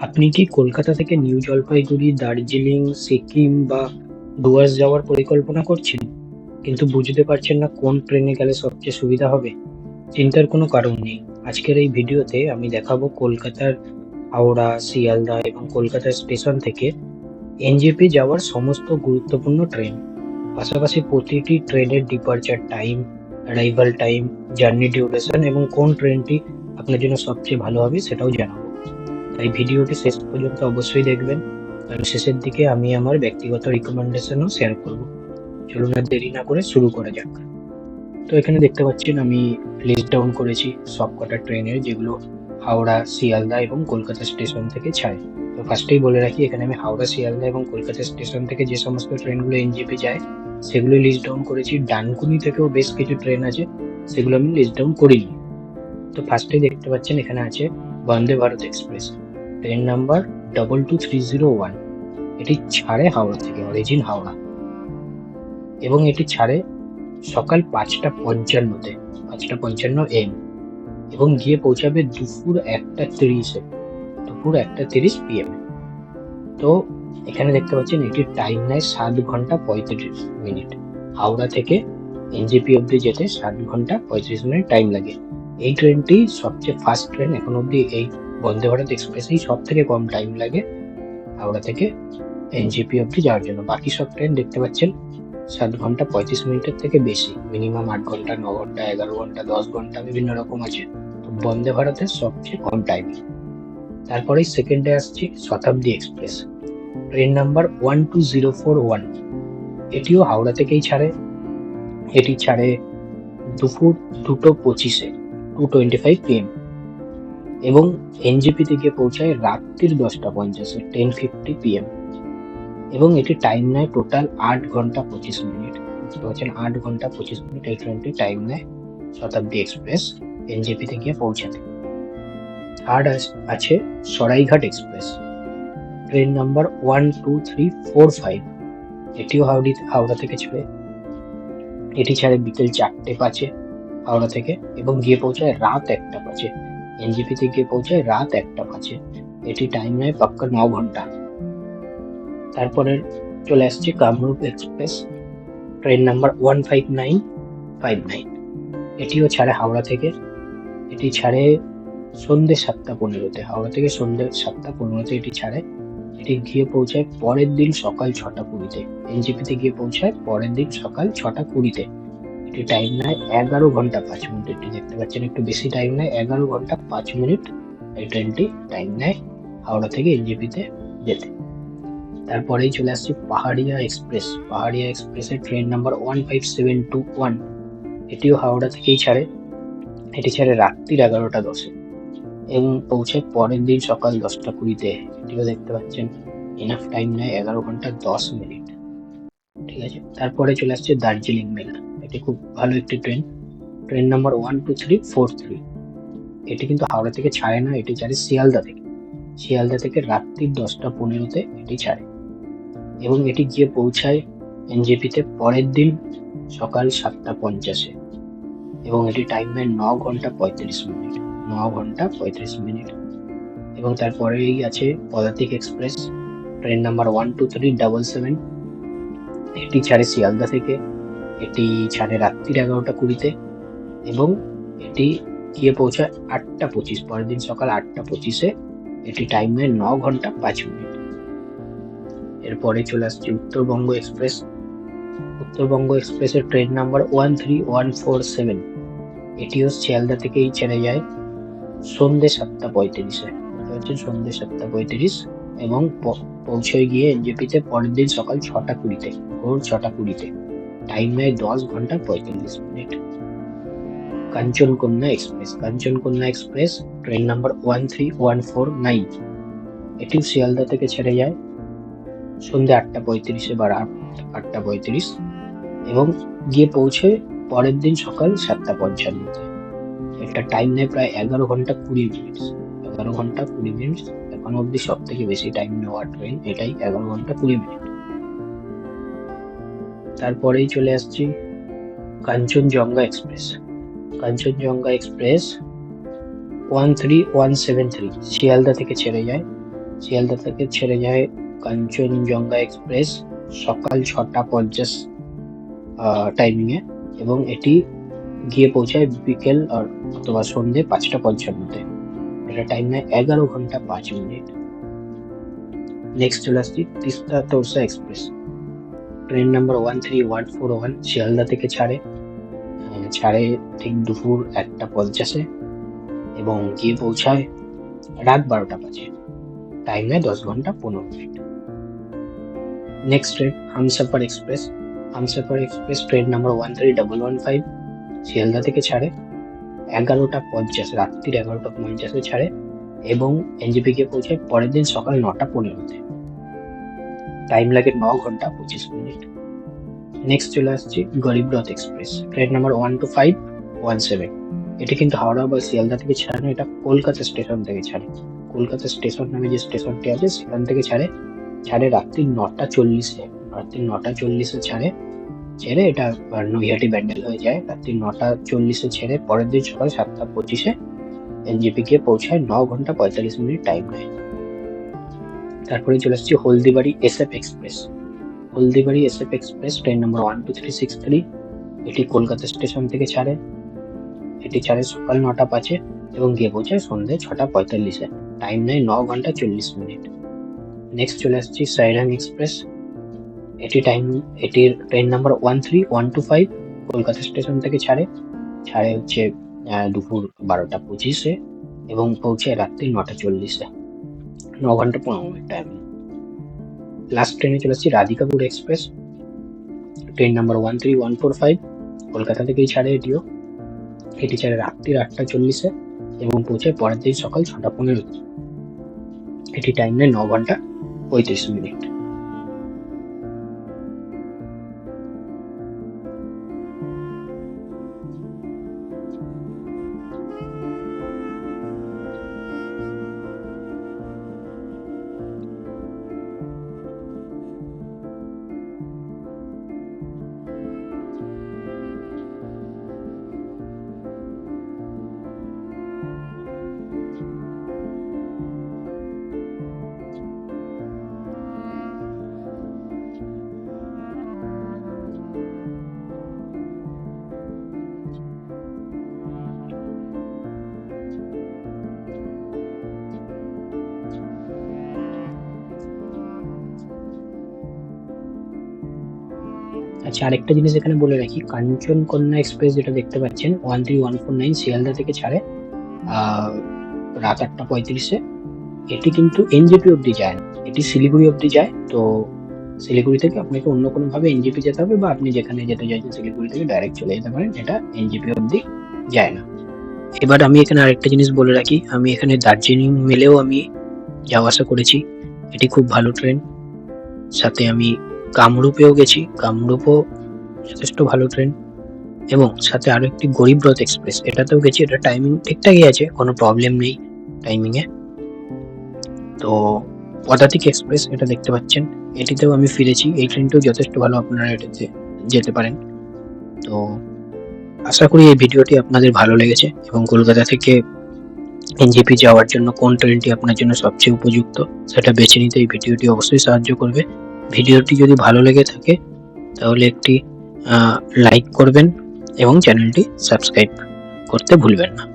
আপনি কি কলকাতা থেকে নিউ জলপাইগুড়ি, দার্জিলিং, সিকিম বা ডুয়ার্স যাওয়ার পরিকল্পনা করছেন, কিন্তু বুঝতে পারছেন না কোন ট্রেনে গেলে সবচেয়ে সুবিধা হবে? চিন্তার কোনো কারণ নেই। আজকের এই ভিডিওতে আমি দেখাবো কলকাতার হাওড়া, শিয়ালদা এবং কলকাতা স্টেশন থেকে এনজেপি যাওয়ার সমস্ত গুরুত্বপূর্ণ ট্রেন। পাশাপাশি প্রতিটি ট্রেনের departure time, arrival time, journey duration এবং কোন ট্রেনটি আপনার জন্য সবচেয়ে ভালো হবে সেটাও জানাবো। তাই ভিডিওটি শেষ পর্যন্ত অবশ্যই দেখবেন, কারণ শেষের দিকে আমি আমার ব্যক্তিগত রিকমেন্ডেশনও শেয়ার করব। চলুন আর দেরি না করে শুরু করা যাক। তো এখানে দেখতে পাচ্ছেন আমি লিস্ট ডাউন করেছি সবকটা ট্রেনের, যেগুলো হাওড়া, শিয়ালদা এবং কলকাতা স্টেশন থেকে ছাড়ে। তো ফার্স্টেই বলে রাখি, এখানে আমি হাওড়া, শিয়ালদা এবং কলকাতা স্টেশন থেকে যে সমস্ত ট্রেনগুলো এনজেপি যায় সেগুলো লিস্ট ডাউন করেছি। ডানকুনি থেকেও বেশ কিছু ট্রেন আছে, সেগুলো আমি লিস্ট ডাউন করিনি। তো ফার্স্টেই দেখতে পাচ্ছেন এখানে আছে Vande Bharat express, train number 22301। এটি ছাড়ে হাওড়া থেকে, অরিজিন হাওড়া, এবং এটি ছাড়ে সকাল 5:55-তে, 5:55 AM, এবং গিয়ে পৌঁছাবে দুপুর 1:30-এ, দুপুর 1:30 PM। তো এখানে দেখতে পাচ্ছেন এটির টাইম নেয় 7 ঘন্টা 35 মিনিট। হাওড়া থেকে এনজেপি অব্দি যেতে 7 ঘন্টা 35 মিনিট টাইম লাগে। এই ট্রেনটি সবচেয়ে ফাস্ট ট্রেন এখন অব্দি। এই বন্দে ভারত এক্সপ্রেসেই সব থেকে কম টাইম লাগে হাওড়া থেকে এনজেপি অব্দি যাওয়ার জন্য। বাকি সব ট্রেন দেখতে পাচ্ছেন 7 ঘন্টা 35 মিনিটের থেকে বেশি, মিনিমাম 8 ঘন্টা, 9 ঘন্টা, 11 ঘন্টা, 10 ঘন্টা, বিভিন্ন রকম আছে। তো বন্দে ভারতের সবচেয়ে কম টাইম। তারপরেই সেকেন্ডে আসছে শতাব্দী এক্সপ্রেস, ট্রেন নাম্বার 12041। এটিও হাওড়া থেকেই ছাড়ে। এটি ছাড়ে দুপুর 2:25-এ, 2:25 PM, এবং এনজেপিতে গিয়ে পৌঁছায় রাত্রির 10:50-এ, 10:50 PM, এবং এটি টাইম নেয় টোটাল 8 ঘন্টা 25 মিনিট। বুঝতে পারছেন, 8 ঘন্টা 25 মিনিট এই ট্রেনটি টাইম নেয় শতাব্দী এক্সপ্রেস এনজেপিতে গিয়ে পৌঁছাতে। থার্ড আছে সরাইঘাট এক্সপ্রেস, ট্রেন নাম্বার 12345। এটিও হাওড়া থেকে ছাড়ে। এটি ছাড়ে বিকেল 4:05 হাওড়া থেকে, এবং গিয়ে পৌঁছায় রাত 1:05। এনজেপিতে গিয়ে পৌঁছায় রাত 1:05। এটি টাইম নেয় পাক্কা 9 ঘন্টা। তারপরে চলে আসছে কামরূপ এক্সপ্রেস, ট্রেন নাম্বার 15959। এটিও ছাড়ে হাওড়া থেকে। এটি ছাড়ে সন্ধ্যে 7:15-তে, হাওড়া থেকে সন্ধ্যে 7:15-তে এটি ছাড়ে। এটি গিয়ে পৌঁছায় পরের দিন সকাল 6:20-তে। এনজেপিতে গিয়ে পৌঁছায় পরের দিন সকাল 6:20-তে। এটি টাইম নেয় 11 ঘন্টা 5 মিনিট। এটি দেখতে পাচ্ছেন একটু বেশি টাইম নেয়, 11 ঘন্টা 5 মিনিট এই ট্রেনটি টাইম নেয় হাওড়া থেকে এনজেপিতে যেতে। তারপরেই চলে আসছে পাহাড়িয়া এক্সপ্রেস, পাহাড়িয়া এক্সপ্রেসের ট্রেন নাম্বার 15721। এটিও হাওড়া থেকেই ছাড়ে। এটি ছাড়ে রাত্রির 11:10-এ এবং পৌঁছায় পরের দিন সকাল 10:20-তে। এটিও দেখতে পাচ্ছেন এনাফ টাইম নেয়, 11 ঘন্টা 10 মিনিট। ঠিক আছে, তারপরে চলে আসছে দার্জিলিং মেল। এটি খুব ভালো একটি ট্রেন, ট্রেন নাম্বার 12343। এটি কিন্তু হাওড়া থেকে ছাড়ে না, এটি ছাড়ে শিয়ালদা থেকে। শিয়ালদা থেকে রাত্রির 10:15-তে এটি ছাড়ে, এবং এটি গিয়ে পৌঁছায় এনজেপিতে পরের দিন সকাল 7:50-এ, এবং এটি টাইম নেয় 9 ঘন্টা 35 মিনিট, 9 ঘন্টা 35 মিনিট। এবং তারপরেই আছে পদাতিক এক্সপ্রেস, ট্রেন নাম্বার 12377। এটি ছাড়ে শিয়ালদা থেকে। এটি ছাড়ে রাত্রির 11:20-তে, এবং এটি গিয়ে পৌঁছায় 8:25, পরের দিন সকাল 8:25-এ। এটি টাইম নেয় 9 ঘন্টা 5 মিনিট। এরপরে চলে আসছে উত্তরবঙ্গ এক্সপ্রেস, উত্তরবঙ্গ এক্সপ্রেসের ট্রেন নাম্বার 13147। এটিও শিয়ালদা থেকেই ছেড়ে যায় সন্ধ্যে 7:35-এ, সন্ধ্যে 7:35, এবং পৌঁছয় গিয়ে এনজেপিতে পরের দিন সকাল 6:20-তে, ভোর 6:20-তে। টাইম নেয় 10 ঘন্টা 45 minute. Kanchankanya express, Kanchankanya express, train number 13149। এটিও শিয়ালদা থেকে ছেড়ে যায় সন্ধ্যে 8:35-এ বা রাত 8:35, এবং গিয়ে পৌঁছে পরের দিন সকাল 7:55-তে। এটা টাইম নেয় প্রায় 11 ঘন্টা 20 মিনিট, 11 ঘন্টা 20 মিনিট। এখন অব্দি সব থেকে বেশি টাইম নেওয়া ট্রেন এটাই, 11 ঘন্টা 20 মিনিট। তারপরেই চলে আসছি কাঞ্চনজঙ্ঘা এক্সপ্রেস, কাঞ্চনজঙ্ঘা এক্সপ্রেস 13173। শিয়ালদা থেকে ছেড়ে যায় শিয়ালদা থেকে ছেড়ে যায় কাঞ্চনজঙ্ঘা এক্সপ্রেস সকাল 6:50 টাইমিংয়ে, এবং এটি গিয়ে পৌঁছায় বিকেল অথবা সন্ধ্যে 5:55-তে। এটা টাইম নেয় 11 ঘন্টা 5 মিনিট। নেক্সট চলে আসছি Teesta Torsa express. Train number 13141 Sealdah থেকে ছাড়ে ঠিক দুপুর 1:50-এ এবং গিয়ে পৌঁছায় রাত 12টা বাজে। টাইম নেয় 10 ঘন্টা 15 minute. Next train Humsafar express. Humsafar express train number 13115 Sealdah থেকে ছাড়ে 11:50, রাত্রির 11:50-এ ছাড়ে এবং এনজেপি গিয়ে পৌঁছায় পরের দিন সকাল 9:15-তে। টাইম লাগে 9 ঘন্টা 25 মিনিট। নেক্সট চলে আসছে গরিব রথ এক্সপ্রেস। Train number 12517। এটি কিন্তু হাওড়া বা শিয়ালদা থেকে ছাড়ে না, এটা কলকাতা স্টেশন থেকে ছাড়ে। কলকাতা স্টেশন নামে যে স্টেশনটি আছে সেখান থেকে ছাড়ে রাত্রি 9:40-এ। রাত্রি 9:40-এ ছেড়ে এটা নৈহাটি ব্যান্ডেল হয়ে যায়। রাত্রি 9:40-এ ছেড়ে পরের দিন সকাল 7:25-এ এনজেপি গিয়ে পৌঁছায়। 9 ঘন্টা 45 মিনিট টাইম নেয়। তারপরে চলে আসছে Haldibari SF express. Haldibari SF express train number 12363। এটি কলকাতা স্টেশন থেকে ছাড়ে সকাল 9:05-এ এবং গিয়ে পৌঁছায় সন্ধ্যে 6:45-এ। টাইম নেয় 9 ঘন্টা 40 মিনিট। নেক্সট চলে আসছি সাইরাং এক্সপ্রেস। এটির ট্রেন নাম্বার 13125 কলকাতা স্টেশন থেকে ছাড়ে হচ্ছে দুপুর 12:25-এ এবং পৌঁছায় রাত্রি 9:40-এ। 9 ঘন্টা 15 মিনিট টাইম। লাস্ট ট্রেনে চলে আসছি Radhikapur express. Train number 13145 Kolkata থেকেই ছাড়ে এটি ছাড়ে রাত্রি 8:40-এ এবং পৌঁছায় পরের দিন সকাল 6:15-তে। এটি টাইম নেয় 9 ঘন্টা 35 মিনিট। আচ্ছা, আরেকটা জিনিস এখানে বলে রাখি, কাঞ্চনকন্যা এক্সপ্রেস যেটা দেখতে পাচ্ছেন 13149 শিয়ালদা থেকে ছাড়ে রাত 8:35-এ। এটি কিন্তু এনজেপি অব্দি যায় না, এটি শিলিগুড়ি অব্দি যায়। তো শিলিগুড়ি থেকে আপনাকে অন্য কোনো ভাবে এনজেপি যেতে হবে, বা আপনি যেখানে যেতে চাইছেন শিলিগুড়ি থেকে ডাইরেক্ট চলে যেতে পারেন। এটা এনজেপি অব্দি যায় না। এবার আমি এখানে আরেকটা জিনিস বলে রাখি, আমি এখানে দার্জিলিং মেলেও আমি যাওয়া আসা করেছি। এটি খুব ভালো ট্রেন। সাথে আমি কামরূপেও গেছি, কামরূপও যথেষ্ট ভালো ট্রেন। এবং সাথে আরো একটি গরিব রথ এক্সপ্রেস, এটাতেও গেছি। এটা টাইমিং ঠিকঠাকই আছে, কোনো প্রবলেম নেই টাইমিংয়ে। তো পদাতিক এক্সপ্রেস এটা দেখতে পাচ্ছেন, এটিতেও আমি ফিরেছি। এই ট্রেনটাও যথেষ্ট ভালো, আপনারা এটাতে যেতে পারেন। তো আশা করি এই ভিডিওটি আপনাদের ভালো লেগেছে এবং কলকাতা থেকে এনজেপি যাওয়ার জন্য কোন ট্রেনটি আপনার জন্য সবচেয়ে উপযুক্ত সেটা বেছে নিতে এই ভিডিওটি অবশ্যই সাহায্য করবে। ভিডিওটি যদি ভালো লেগে থাকে তাহলে একটি লাইক করবেন এবং চ্যানেলটি সাবস্ক্রাইব করতে ভুলবেন না।